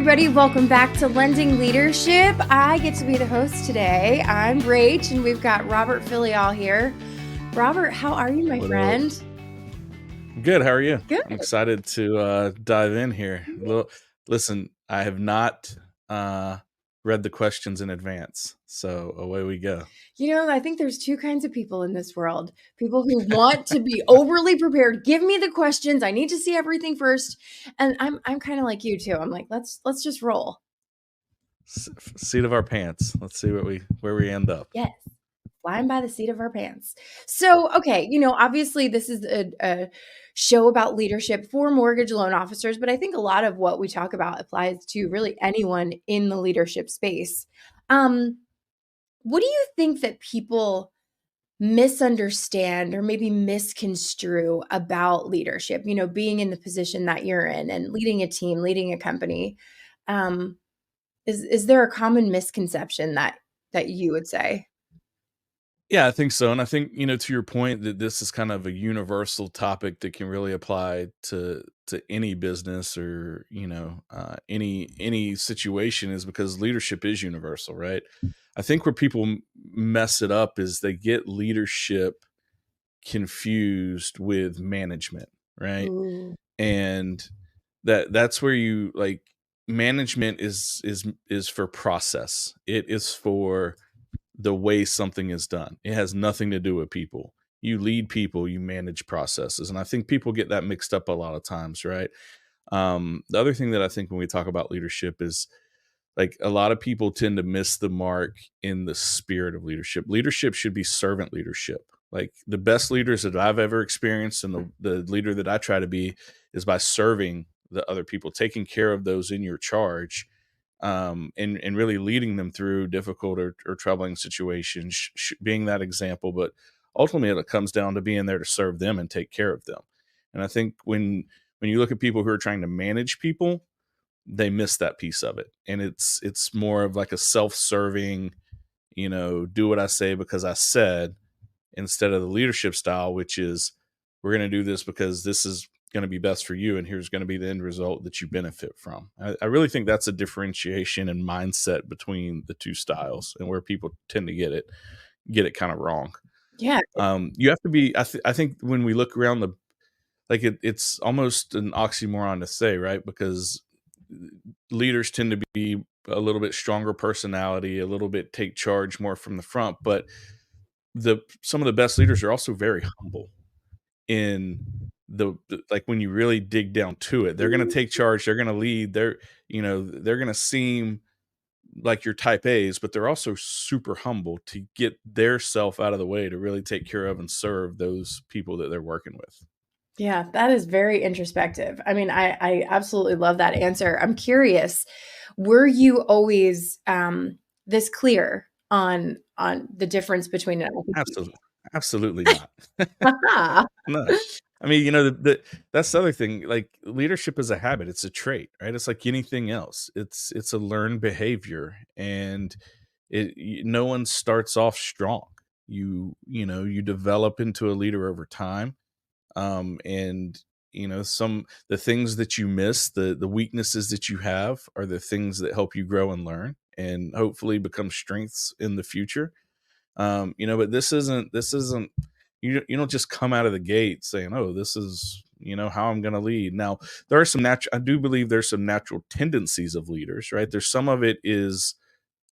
everybody. Welcome back to Lending Leadership. I get to be the host today. I'm Rach, and we've got Robert Fillyaw here. Robert, how are you, my friend? Good. How are you? Good. I'm excited to dive in here. Listen, I have not read the questions in advance, so away we go. You know, I think there's two kinds of people in this world. People who want to be overly prepared. Give me the questions. I need to see everything first. And I'm kind of like you too. I'm like, let's just roll. Seat of our pants. Let's see where we end up. Yes. Flying by the seat of our pants. So, okay, obviously this is a show about leadership for mortgage loan officers, but I think a lot of what we talk about applies to really anyone in the leadership space. What do you think that people misunderstand or maybe misconstrue about leadership, being in the position that you're in and leading a team, leading a company? Is there a common misconception that you would say? Yeah, I think so. And I think, to your point that this is kind of a universal topic that can really apply to any business or, any situation, is because leadership is universal, right? I think where people mess it up is they get leadership confused with management, right? Ooh. And that's where you like management is for process. It is for the way something is done. It has nothing to do with people. You lead people, you manage processes. And I think people get that mixed up a lot of times, right? The other thing that I think when we talk about leadership is like a lot of people tend to miss the mark in the spirit of leadership. Leadership should be servant leadership. Like the best leaders that I've ever experienced and the leader that I try to be is by serving the other people, taking care of those in your charge, and really leading them through difficult or troubling situations, being that example. But ultimately, it comes down to being there to serve them and take care of them. And I think when you look at people who are trying to manage people, they miss that piece of it, and it's more of like a self-serving, do what I say because I said, instead of the leadership style, which is we're going to do this because this is going to be best for you, and here's going to be the end result that you benefit from. I really think that's a differentiation and mindset between the two styles, and where people tend to get it kind of wrong. Yeah. You have to be. I think when we look around it's almost an oxymoron to say, right? Because leaders tend to be a little bit stronger personality, a little bit take charge more from the front, but some of the best leaders are also very humble in like when you really dig down to it. They're going to take charge, they're going to lead, they're going to seem like your type A's, but they're also super humble to get their self out of the way to really take care of and serve those people that they're working with. Yeah, that is very introspective. I mean, I absolutely love that answer. I'm curious, were you always this clear on the difference between it? Absolutely not. No. I mean, that's the other thing. Like leadership is a habit. It's a trait, right? It's like anything else. It's a learned behavior, and no one starts off strong. You develop into a leader over time. And the things that you miss, the weaknesses that you have are the things that help you grow and learn and hopefully become strengths in the future. But this isn't you don't just come out of the gate saying, oh, this is how I'm going to lead. Now there are I do believe there's some natural tendencies of leaders, right? There's some of it is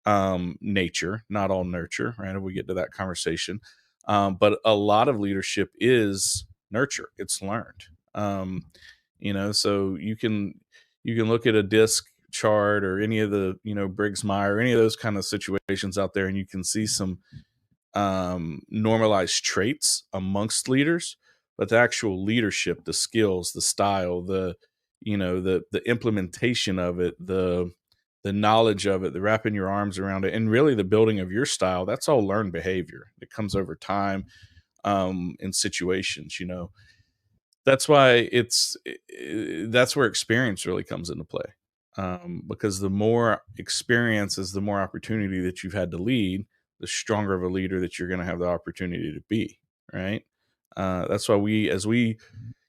nature, not all nurture, right? If we get to that conversation. But a lot of leadership is nurture. It's learned. So you can look at a DISC chart or any of the, Briggs Meyer, or any of those kind of situations out there, and you can see some normalized traits amongst leaders, but the actual leadership, the skills, the style, the implementation of it, the knowledge of it, the wrapping your arms around it, and really the building of your style, that's all learned behavior. It comes over time in situations, That's why that's where experience really comes into play. Because the more experience is the more opportunity that you've had to lead, the stronger of a leader that you're going to have the opportunity to be, right? That's why as we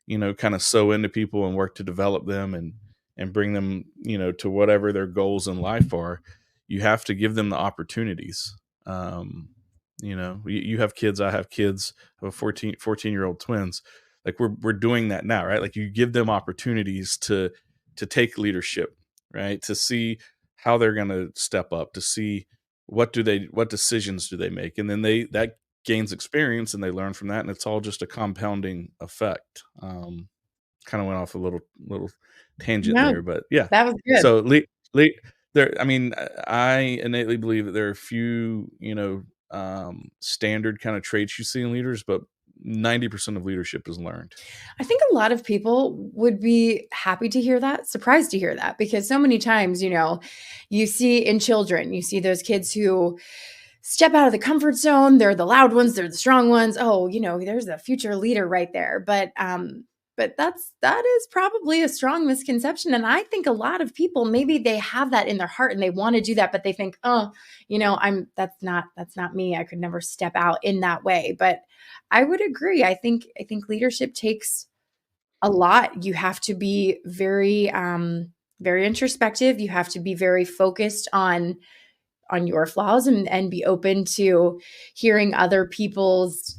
kind of sew into people and work to develop them and and bring them, to whatever their goals in life are, you have to give them the opportunities. You have kids, I have kids, I have 14-year-old twins. Like we're doing that now, right? Like you give them opportunities to take leadership, right? To see how they're going to step up, to see what decisions do they make, and then that gains experience and they learn from that, and it's all just a compounding effect. Kind of went off a little tangent No, there, but yeah. that was good. So there, I mean, I innately believe that there are a few, standard kind of traits you see in leaders, but 90% of leadership is learned. I think a lot of people would be happy to hear that, surprised to hear that, because so many times, you see in children, you see those kids who step out of the comfort zone. They're the loud ones, they're the strong ones. Oh, there's a future leader right there. But that is probably a strong misconception. And I think a lot of people, maybe they have that in their heart and they want to do that, but they think, oh, that's not me. I could never step out in that way. But I would agree. I think leadership takes a lot. You have to be very, very introspective. You have to be very focused on your flaws and be open to hearing other people's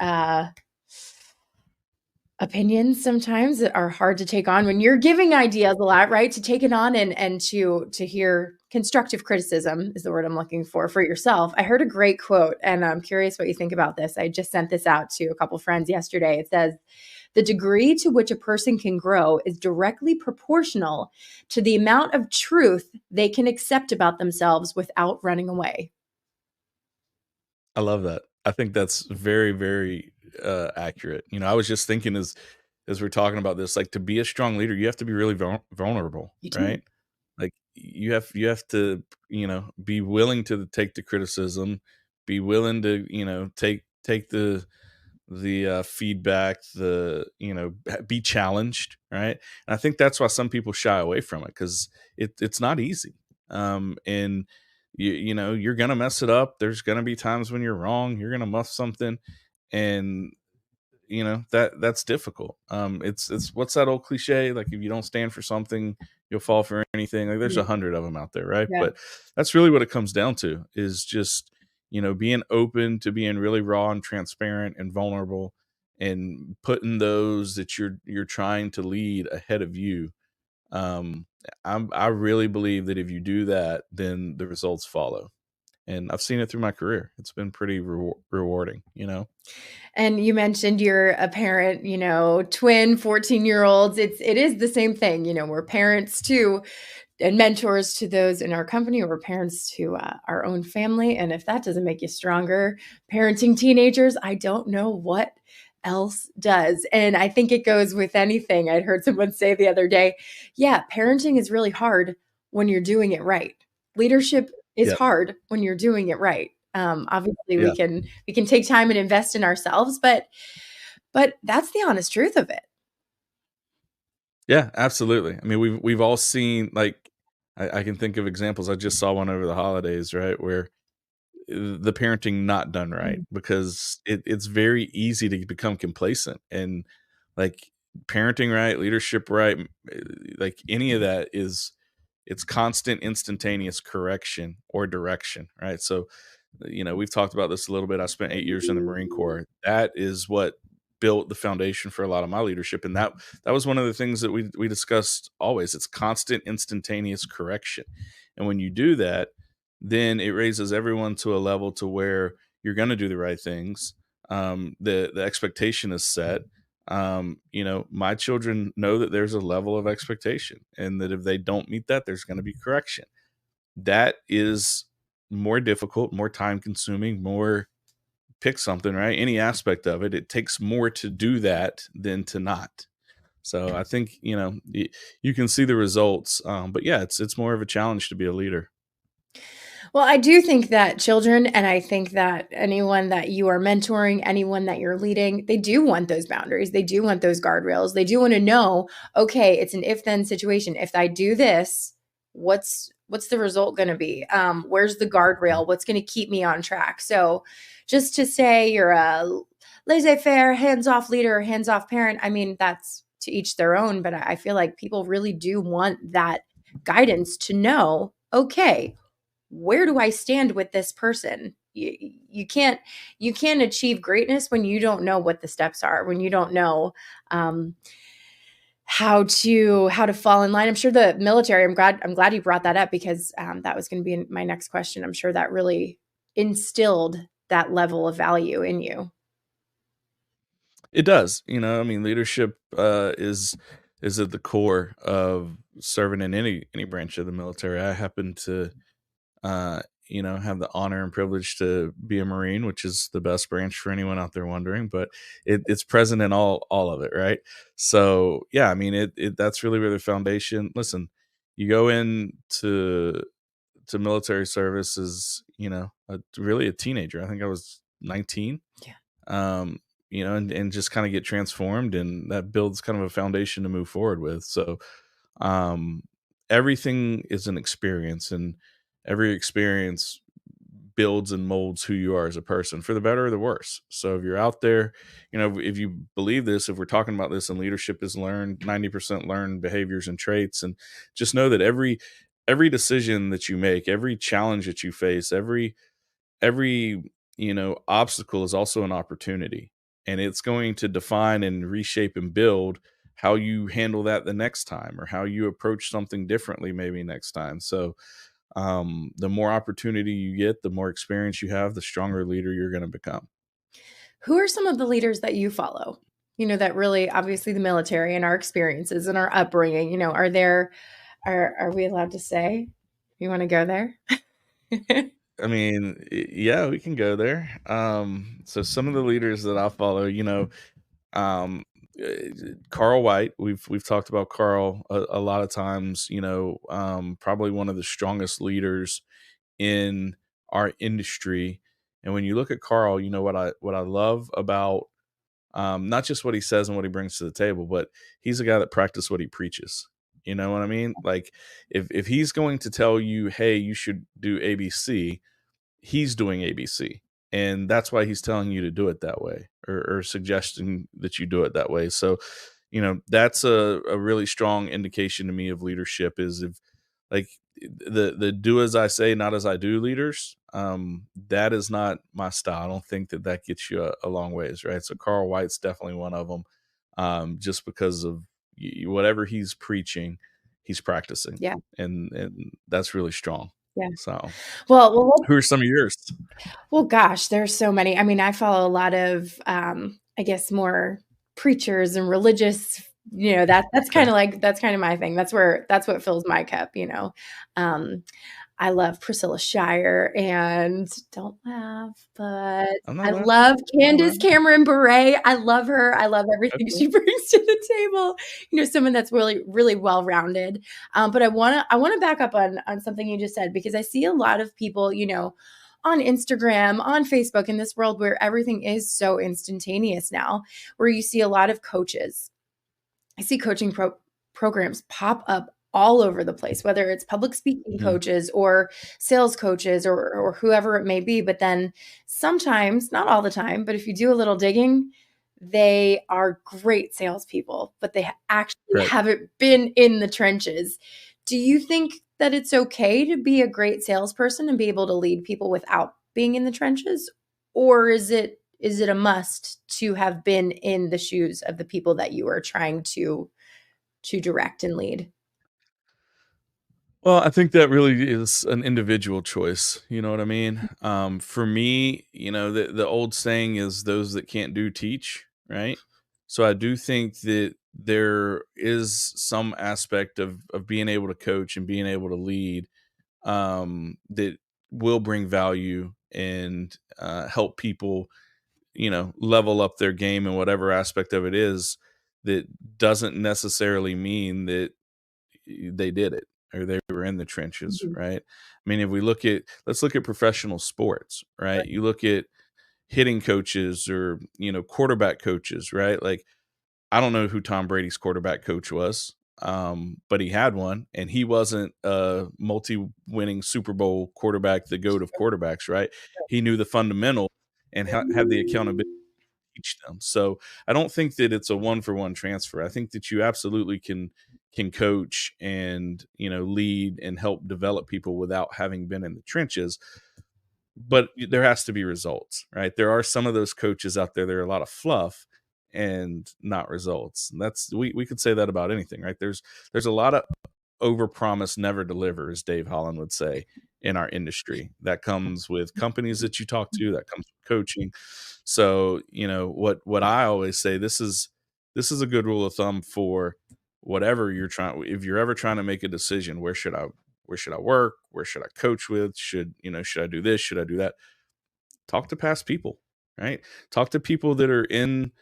opinions sometimes that are hard to take on when you're giving ideas a lot, right? To take it on and to hear constructive criticism is the word I'm looking for yourself. I heard a great quote, and I'm curious what you think about this. I just sent this out to a couple friends yesterday. It says, "The degree to which a person can grow is directly proportional to the amount of truth they can accept about themselves without running away." I love that. I think that's very, very accurate. I was just thinking as we're talking about this, like to be a strong leader, you have to be really vulnerable, You do. right? Like you have to, be willing to take the criticism, be willing to, take the feedback, be challenged, right? And I think that's why some people shy away from it, because it's not easy. And you're gonna mess it up. There's gonna be times when you're wrong. You're gonna muff something, and that's difficult. It's what's that old cliche? Like if you don't stand for something, you'll fall for anything. Like there's Yeah. 100 of them out there, right? Yeah. But that's really what it comes down to, is just being open to being really raw and transparent and vulnerable, and putting those that you're trying to lead ahead of you. um I really believe that if you do that, then the results follow, and I've seen it through my career. It's been pretty rewarding. And you mentioned you're a parent, twin 14-year-olds. It is the same thing. We're parents too, and mentors to those in our company, or parents to our own family. And if that doesn't make you stronger, parenting teenagers, I don't know what else does. And I think it goes with anything. I'd heard someone say the other day, yeah, parenting is really hard when you're doing it right. Leadership is Yeah. hard when you're doing it right. Obviously, we Yeah. can take time and invest in ourselves, but that's the honest truth of it. Yeah, absolutely. I mean, we've all seen, like, I can think of examples. I just saw one over the holidays, right, where the parenting not done right, Mm. because it's very easy to become complacent, and like parenting right, leadership right, like any of that it's constant instantaneous correction or direction, right? So we've talked about this a little bit. I spent 8 years in the Marine Corps. That is what built the foundation for a lot of my leadership, and that was one of the things that we discussed always. It's constant instantaneous correction, and when you do that, then it raises everyone to a level to where you're going to do the right things. The expectation is set. My children know that there's a level of expectation, and that if they don't meet that, there's going to be correction. That is more difficult, more time consuming, more, pick something, right? Any aspect of it, it takes more to do that than to not. So I think, you can see the results. But yeah, it's more of a challenge to be a leader. Well, I do think that children, and I think that anyone that you are mentoring, anyone that you're leading, they do want those boundaries. They do want those guardrails. They do want to know, okay, it's an if-then situation. If I do this, what's the result going to be? Where's the guardrail? What's going to keep me on track? So just to say you're a laissez-faire, hands-off leader, hands-off parent, I mean, that's to each their own, but I feel like people really do want that guidance to know, okay, where do I stand with this person? You can't achieve greatness when you don't know what the steps are, when you don't know um, how to fall in line. I'm sure the military. I'm glad you brought that up, because that was going to be my next question. I'm sure that really instilled that level of value in you. It does. I mean, leadership is at the core of serving in any branch of the military. I happen to have the honor and privilege to be a Marine, which is the best branch for anyone out there wondering, but it's present in all of it, right? So yeah, I mean, that's really where the foundation. Listen, you go to military service as really a teenager. I think I was 19. Yeah. um, and just kind of get transformed, and that builds kind of a foundation to move forward with. So, um, everything is an experience, and every experience builds and molds who you are as a person, for the better or the worse. So if you're out there, if you believe this, if we're talking about this, and leadership is learned, 90% learned behaviors and traits, and just know that every decision that you make, every challenge that you face, every obstacle is also an opportunity, and it's going to define and reshape and build how you handle that the next time, or how you approach something differently maybe next time. So the more opportunity you get, the more experience you have, the stronger leader you're going to become. Who are some of the leaders that you follow? That really, obviously, the military and our experiences and our upbringing. Are we allowed to say? You want to go there? I mean, yeah, we can go there. So some of the leaders that I follow, um, uh, Carl White. We've talked about Carl a lot of times. Probably one of the strongest leaders in our industry. And when you look at Carl, what I love about not just what he says and what he brings to the table, but he's a guy that practices what he preaches. You know what I mean? Like if he's going to tell you, hey, you should do ABC, he's doing ABC. And that's why he's telling you to do it that way, or suggesting that you do it that way. So, that's a really strong indication to me of leadership, is if, like, the do as I say, not as I do leaders. That is not my style. I don't think that gets you a long ways, right? So Carl White's definitely one of them, just because of whatever he's preaching, he's practicing, Yeah. and that's really strong. Yeah. So, Well, who are some of yours? well, gosh, there's so many. I mean, I follow a lot of, I guess, more preachers and religious. That's Okay. kind of like that's kind of my thing. That's what fills my cup. Um, I love Priscilla Shire, and don't laugh, but I'm not I laughing. love I'm not Candace laughing. Cameron Bure. I love her. I love everything Okay. she brings to the table. Someone that's really, really well rounded. But I wanna back up on something you just said, because I see a lot of people, on Instagram, on Facebook, in this world where everything is so instantaneous now, where you see a lot of coaches. I see coaching programs pop up all over the place, whether it's public speaking Mhm. coaches or sales coaches, or whoever it may be. But then sometimes, not all the time, but if you do a little digging, they are great salespeople, but they actually Right. haven't been in the trenches. Do you think that it's okay to be a great salesperson and be able to lead people without being in the trenches? Or is it a must to have been in the shoes of the people that you are trying to direct and lead? Well, I think that really is an individual choice. You know what I mean? For me, the old saying is, those that can't do teach, right? So I do think that there is some aspect of being able to coach and being able to lead, that will bring value and help people, level up their game in whatever aspect of it is. That doesn't necessarily mean that they did it, or they were in the trenches, Mhm. right? I mean, if let's look at professional sports, Right. right? You look at hitting coaches, or, quarterback coaches, right? Like, I don't know who Tom Brady's quarterback coach was, but he had one, and he wasn't a multi-winning Super Bowl quarterback, the GOAT of quarterbacks, right? He knew the fundamental, and had the accountability teach them. So I don't think that it's a 1-for-1 transfer. I think that you absolutely can coach and, lead and help develop people without having been in the trenches. But there has to be results, right? There are some of those coaches out there, there are a lot of fluff and not results. And that's, we could say that about anything, right? There's a lot of overpromise, never deliver, as Dave Holland would say, in our industry. That comes with companies that you talk to, that comes with coaching. So, what I always say, this is a good rule of thumb for whatever you're trying. If you're ever trying to make a decision, where should I work? Where should I coach with? Should I do this? Should I do that? Talk to past people, right? Talk to people that are in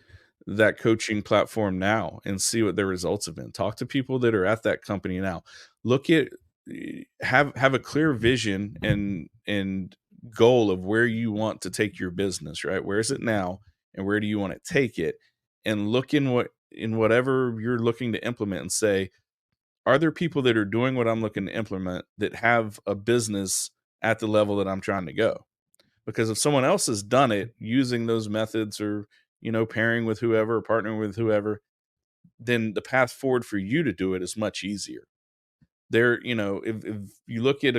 that coaching platform now and see what their results have been. Talk to people that are at that company now. Look at, have a clear vision and goal of where you want to take your business, right? Where is it now and where do you want to take it? And look in whatever you're looking to implement and say, are there people that are doing what I'm looking to implement that have a business at the level that I'm trying to go? Because if someone else has done it using those methods, or, pairing with whoever, or partnering with whoever, then the path forward for you to do it is much easier. There, if you look at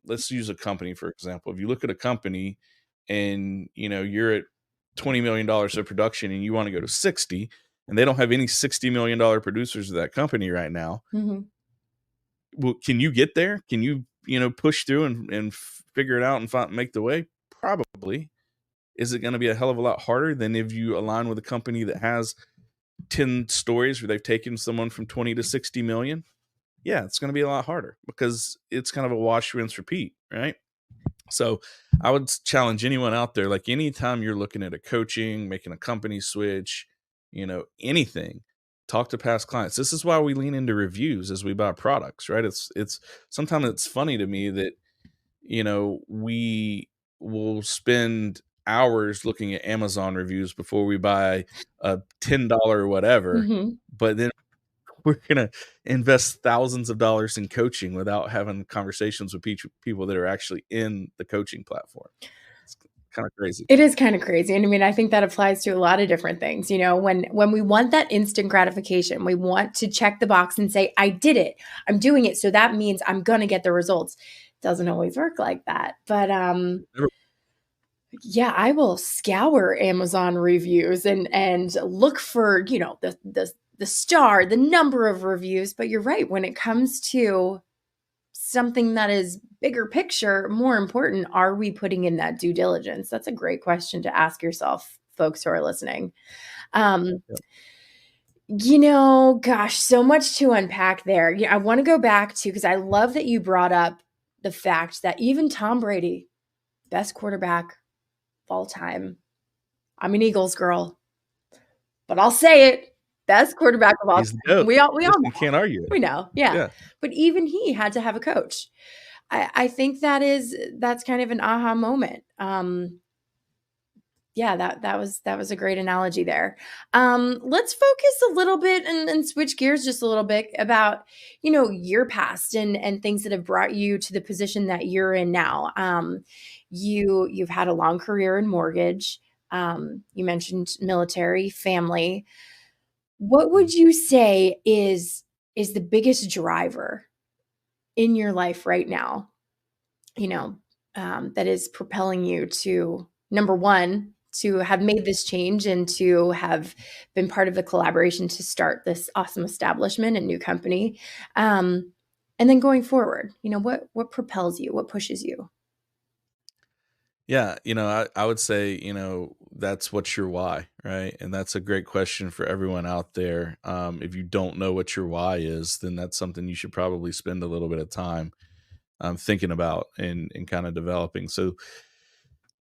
let's use a company, for example. If you look at a company and, you're at $20 million of production and you want to go to 60, and they don't have any $60 million producers of that company right now. Mm-hmm. Well, can you get there? Can you, push through and figure it out and make the way? Probably. Is it going to be a hell of a lot harder than if you align with a company that has 10 stories where they've taken someone from 20 to 60 million? Yeah, it's going to be a lot harder because it's kind of a wash, rinse, repeat, right? So I would challenge anyone out there, like anytime you're looking at a coaching, making a company switch, anything, talk to past clients. This is why we lean into reviews as we buy products, right? It's sometimes it's funny to me that, we will spend hours looking at Amazon reviews before we buy a $10 whatever, Mm-hmm. but then we're going to invest thousands of dollars in coaching without having conversations with people that are actually in the coaching platform. It's kind of crazy. It is kind of crazy. And I mean, I think that applies to a lot of different things. When we want that instant gratification, we want to check the box and say, I did it. I'm doing it. So that means I'm going to get the results. It doesn't always work like that. But yeah, I will scour Amazon reviews and look for, the star, the number of reviews. But you're right. When it comes to something that is bigger picture, more important, are we putting in that due diligence? That's a great question to ask yourself, folks who are listening. Gosh, so much to unpack there. Yeah, I want to go back to, because I love that you brought up the fact that even Tom Brady, best quarterback of all time. I'm an Eagles girl, but I'll say it. Best quarterback of all time. We all know. Can't argue it. We know. Yeah. But even he had to have a coach. I think that's kind of an aha moment. Yeah, that was a great analogy there. Let's focus a little bit and switch gears just a little bit about, your past and things that have brought you to the position that you're in now. You've had a long career in mortgage. You mentioned military, family. What would you say is the biggest driver in your life right now, that is propelling you to, number one, to have made this change and to have been part of the collaboration to start this awesome establishment and new company? And then going forward, what propels you? What pushes you? Yeah, I would say, that's what's your why, right? And that's a great question for everyone out there. If you don't know what your why is, then that's something you should probably spend a little bit of time thinking about and kind of developing. So,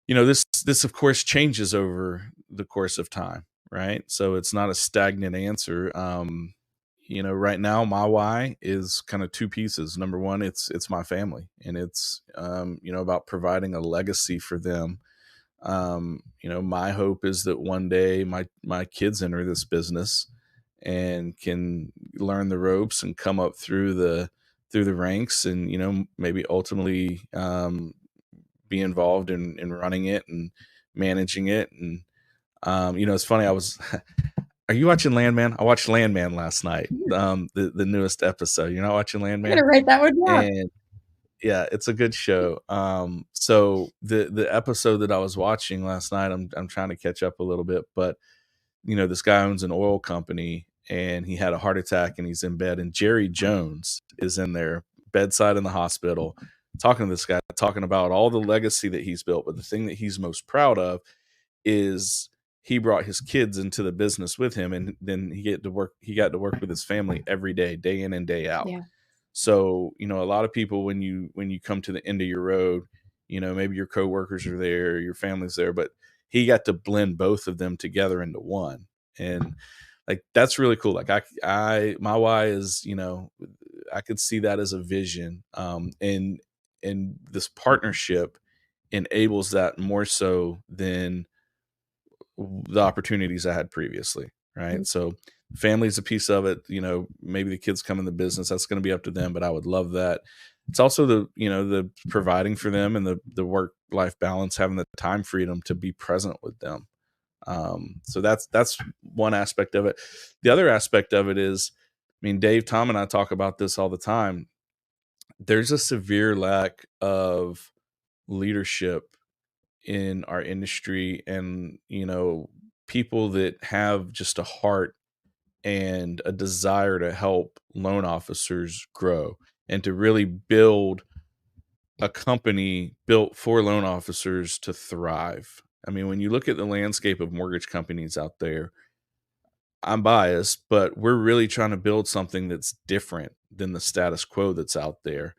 this of course changes over the course of time, right? So it's not a stagnant answer. Right now my why is kind of two pieces. Number one, it's my family, and it's about providing a legacy for them. My hope is that one day my kids enter this business and can learn the ropes and come up through the ranks, and maybe ultimately be involved in running it and managing it. And It's funny. Are you watching Landman? I watched Landman last night. The newest episode. You're not watching I gotta Landman? write that one down. And yeah, it's a good show. So the episode that I was watching last night, I'm trying to catch up a little bit, but this guy owns an oil company and he had a heart attack and he's in bed, and Jerry Jones is in there bedside in the hospital talking to this guy, talking about all the legacy that he's built. But the thing that he's most proud of is he brought his kids into the business with him, and then he got to work with his family every day in and day out. Yeah. So, a lot of people, when you come to the end of your road, maybe your coworkers are there, your family's there, but he got to blend both of them together into one. And like, that's really cool. Like my why is, I could see that as a vision. And this partnership enables that more so than the opportunities I had previously. Right. So family's a piece of it. Maybe the kids come in the business, that's going to be up to them, but I would love that. It's also the providing for them and the work-life balance, having the time freedom to be present with them. So that's one aspect of it. The other aspect of it is, Dave, Tom, and I talk about this all the time. There's a severe lack of leadership in our industry, and people that have just a heart and a desire to help loan officers grow and to really build a company built for loan officers to thrive. When you look at the landscape of mortgage companies out there, I'm biased, but we're really trying to build something that's different than the status quo that's out there,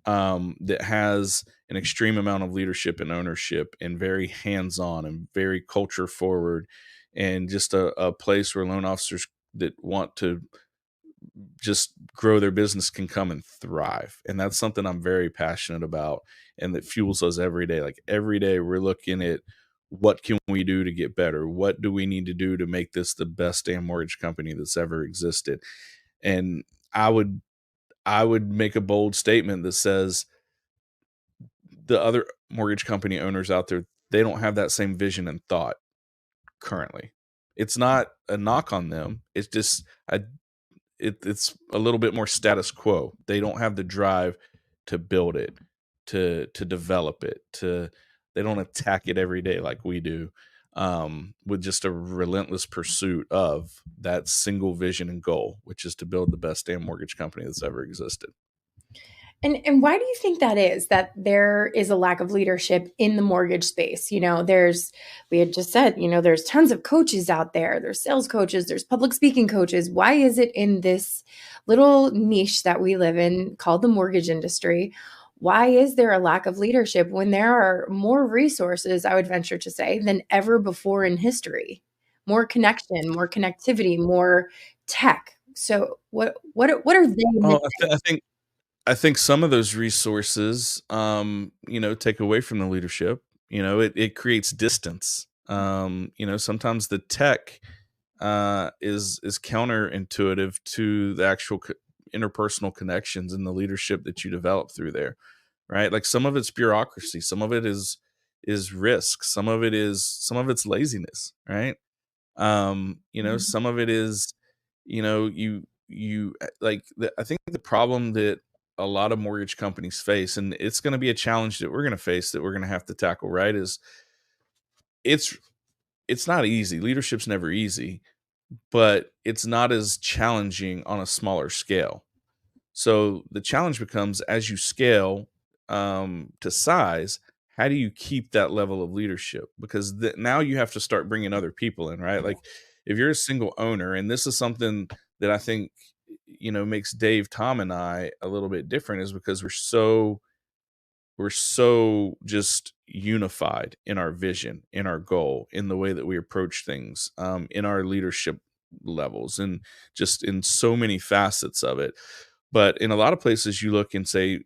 that has an extreme amount of leadership and ownership and very hands-on and very culture forward, and just a place where loan officers that want to just grow their business can come and thrive. And that's something I'm very passionate about and that fuels us every day. Like every day we're looking at what can we do to get better? What do we need to do to make this the best damn mortgage company that's ever existed? And I would make a bold statement that says the other mortgage company owners out there, they don't have that same vision and thought currently. It's not a knock on them. It's just it's a little bit more status quo. They don't have the drive to build it, to develop it, they don't attack it every day like we do, with just a relentless pursuit of that single vision and goal, which is to build the best damn mortgage company that's ever existed. And why do you think that is, that there is a lack of leadership in the mortgage space? We had just said, there's tons of coaches out there. There's sales coaches, there's public speaking coaches. Why is it in this little niche that we live in called the mortgage industry? Why is there a lack of leadership when there are more resources, I would venture to say, than ever before in history? More connection, more connectivity, more tech. So what are they Oh, missing? I think some of those resources, take away from the leadership. It creates distance. Sometimes the tech is counterintuitive to the actual interpersonal connections and the leadership that you develop through there, right? Like some of it's bureaucracy, some of it is risk, some of it's laziness, right? Some of it is, I think the problem that a lot of mortgage companies face, and it's going to be a challenge that we're going to face, that we're going to have to tackle, right, is it's it's not easy. Leadership's never easy, but it's not as challenging on a smaller scale. So the challenge becomes, as you scale to size, how do you keep that level of leadership? Because now you have to start bringing other people in, right? Like if you're a single owner, and this is something that I think makes Dave, Tom, and I a little bit different, is because we're so just unified in our vision, in our goal, in the way that we approach things, in our leadership levels, and just in so many facets of it. But in a lot of places, you look and say,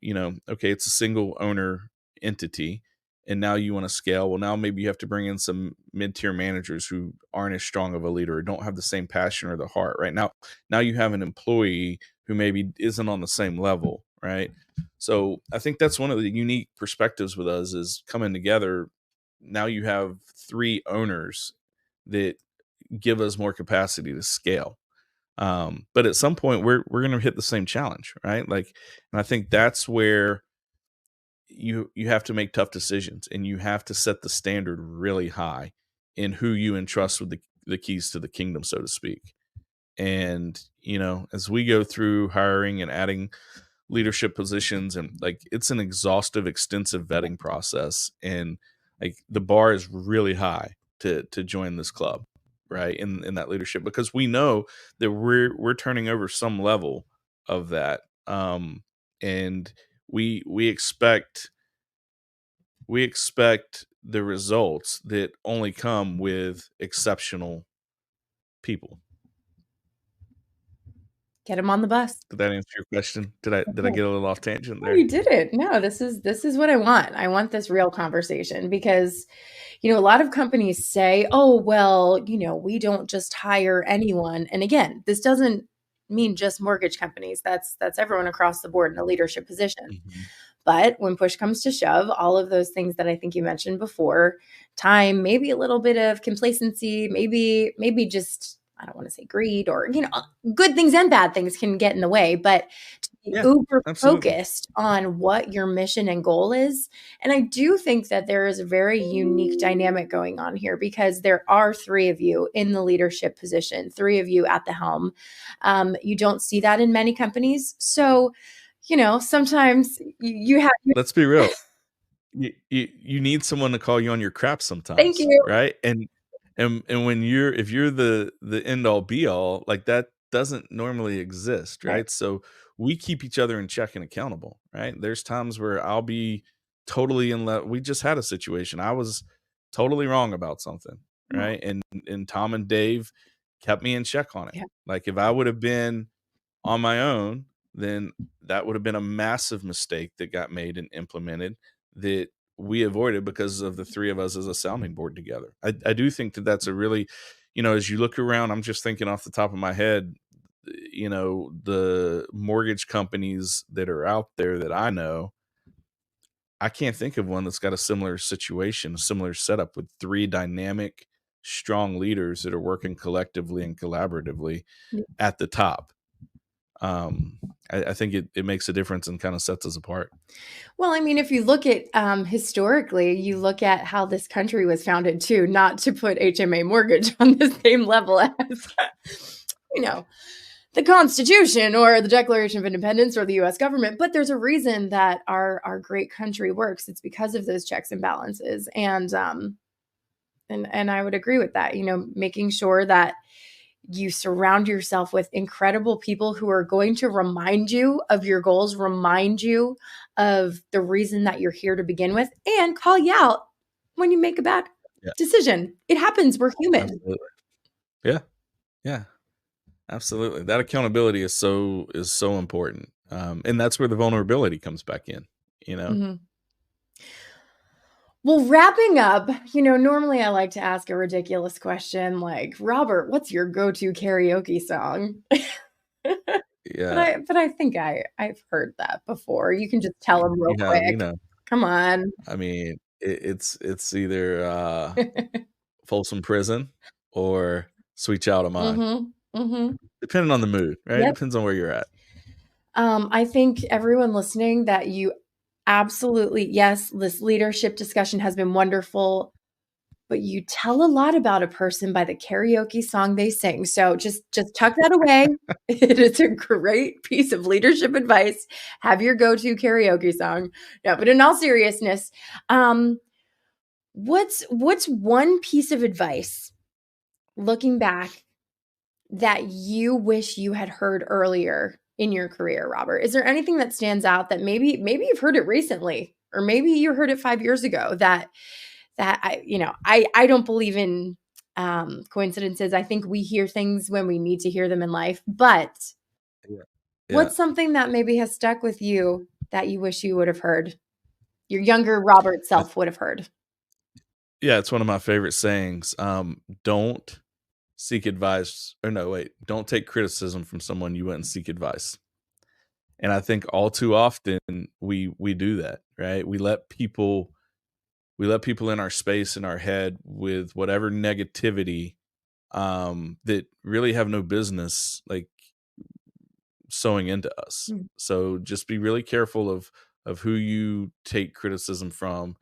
okay, it's a single owner entity, and now you want to scale. Well, now maybe you have to bring in some mid-tier managers who aren't as strong of a leader or don't have the same passion or the heart. Right now you have an employee who maybe isn't on the same level, right? So I think that's one of the unique perspectives with us, is coming together. Now you have three owners that give us more capacity to scale. But at some point we're going to hit the same challenge, right? Like, and I think that's where you have to make tough decisions, and you have to set the standard really high in who you entrust with the keys to the kingdom, so to speak. And, as we go through hiring and adding leadership positions, and like, it's an exhaustive, extensive vetting process. And like, the bar is really high to join this club, right? In that leadership, because we know that we're turning over some level of that. And we expect the results that only come with exceptional people. Get them on the bus. Did that answer your question? Did I get a little off tangent No, there? you didn't. No, this is what I want. I want this real conversation because, a lot of companies say, oh, well, we don't just hire anyone. And again, this doesn't mean just mortgage companies. That's everyone across the board in a leadership position. Mm-hmm. But when push comes to shove, all of those things that I think you mentioned before, time, maybe a little bit of complacency, maybe just, I don't want to say greed, or, good things and bad things can get in the way, but to be uber focused on what your mission and goal is. And I do think that there is a very unique dynamic going on here, because there are 3 of you in the leadership position, 3 of you at the helm. You don't see that in many companies. So, sometimes you have. Let's be real. You need someone to call you on your crap sometimes. Thank you. Right. And when if you're the end all be all, like, that doesn't normally exist. Right. So we keep each other in check and accountable. Right. There's times where I'll be totally in love. We just had a situation. I was totally wrong about something. Right. And Tom and Dave kept me in check on it. Yeah. Like, if I would have been on my own, then that would have been a massive mistake that got made and implemented that we avoided because of the 3 of us as a sounding board together. I do think that that's a really, as you look around, I'm just thinking off the top of my head, the mortgage companies that are out there that I know, I can't think of one that's got a similar situation, a similar setup with 3 dynamic, strong leaders that are working collectively and collaboratively at the top. I think it makes a difference and kind of sets us apart. Well, I mean, if you look at historically, you look at how this country was founded too, not to put HMA Mortgage on the same level as, the Constitution or the Declaration of Independence or the U.S. government, but there's a reason that our great country works. It's because of those checks and balances. And I would agree with that, making sure that you surround yourself with incredible people who are going to remind you of your goals, remind you of the reason that you're here to begin with, and call you out when you make a bad decision. It happens. We're human. Absolutely. Yeah. Yeah. Absolutely. That accountability is so important. And that's where the vulnerability comes back in, Mm-hmm. Well, wrapping up, normally I like to ask a ridiculous question like, Robert, what's your go-to karaoke song? Yeah. But I think I've heard that before. You can just tell them real quick. Come on. I mean, it's either Folsom Prison or Sweet Child of Mine. Mm-hmm. Mm-hmm. Depending on the mood, right? Yep. Depends on where you're at. I think everyone listening that you absolutely, yes, this leadership discussion has been wonderful, but you tell a lot about a person by the karaoke song they sing. So just tuck that away. It is a great piece of leadership advice. Have your go-to karaoke song. No, but in all seriousness, what's one piece of advice looking back that you wish you had heard earlier in your career, Robert? Is there anything that stands out that maybe you've heard it recently, or maybe you heard it 5 years ago that I don't believe in coincidences. I think we hear things when we need to hear them in life. But what's something that maybe has stuck with you that you wish you would have heard, your younger Robert self would have heard? Yeah, it's one of my favorite sayings. Don't seek advice, or no, wait, don't take criticism from someone you wouldn't seek advice. And I think all too often we do that, right? We let people in our space, in our head, with whatever negativity that really have no business like sewing into us. Mm. So just be really careful of who you take criticism from.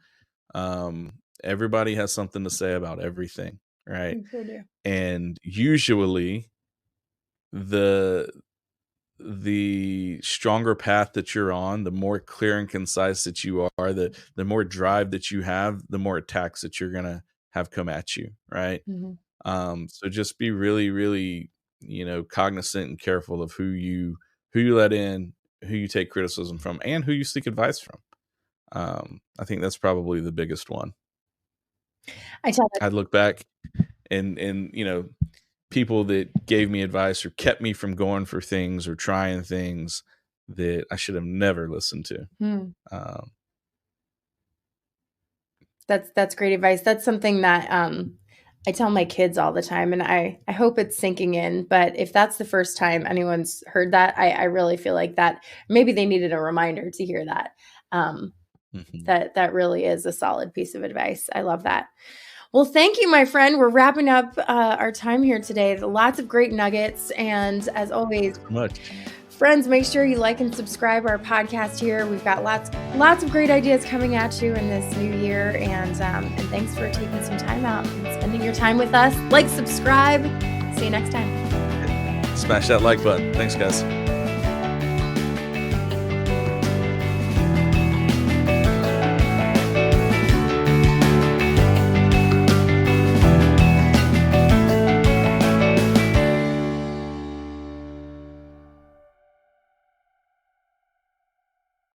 Everybody has something to say about everything, right? You sure do. And usually the stronger path that you're on, the more clear and concise that you are, the more drive that you have, the more attacks that you're gonna have come at you, right? Mhm. So just be really, really, cognizant and careful of who you let in, who you take criticism from, and who you seek advice from. I think that's probably the biggest one. I tell my I'd look back and people that gave me advice or kept me from going for things or trying things that I should have never listened to. Hmm. Um, That's great advice. That's something that I tell my kids all the time, and I hope it's sinking in. But if that's the first time anyone's heard that, I really feel like that maybe they needed a reminder to hear that. mhm. That really is a solid piece of advice. I love that. Well, thank you, my friend. We're wrapping up our time here today. Lots of great nuggets, and as always, So much. friends, make sure you like and subscribe our podcast here. We've got lots of great ideas coming at you in this new year, and thanks for taking some time out and spending your time with us. Like, subscribe. See you next time. Smash that like button. Thanks, guys.